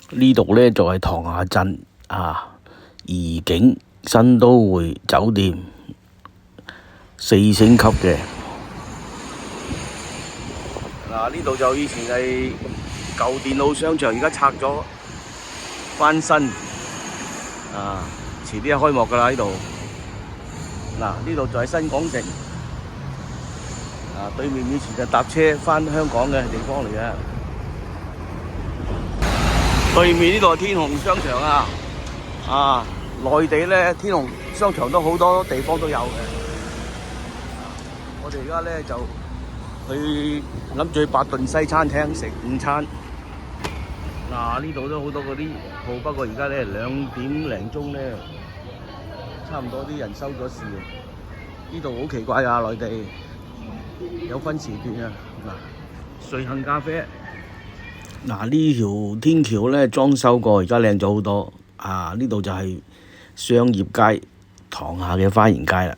呢度呢就係塘下鎮怡景新都會酒店4星級嘅。嗱，呢度就以前係舊電腦商場，而家拆咗翻新，遲啲就開幕㗎啦呢度。嗱，呢度就係新港城，對面以前就搭車翻香港嘅地方嚟嘅。對面呢度係天虹商場內地咧天虹商場都好多地方都有嘅。我哋而家咧就去諗住去百頓西餐廳食午餐。呢度都好多嗰啲鋪，不過而家咧2點零鐘咧，差唔多啲人收咗市。呢度好奇怪內地有分時段瑞幸咖啡。呢條天橋咧裝修過，而家靚咗好多。呢度就係商業街塘下嘅花園街啦。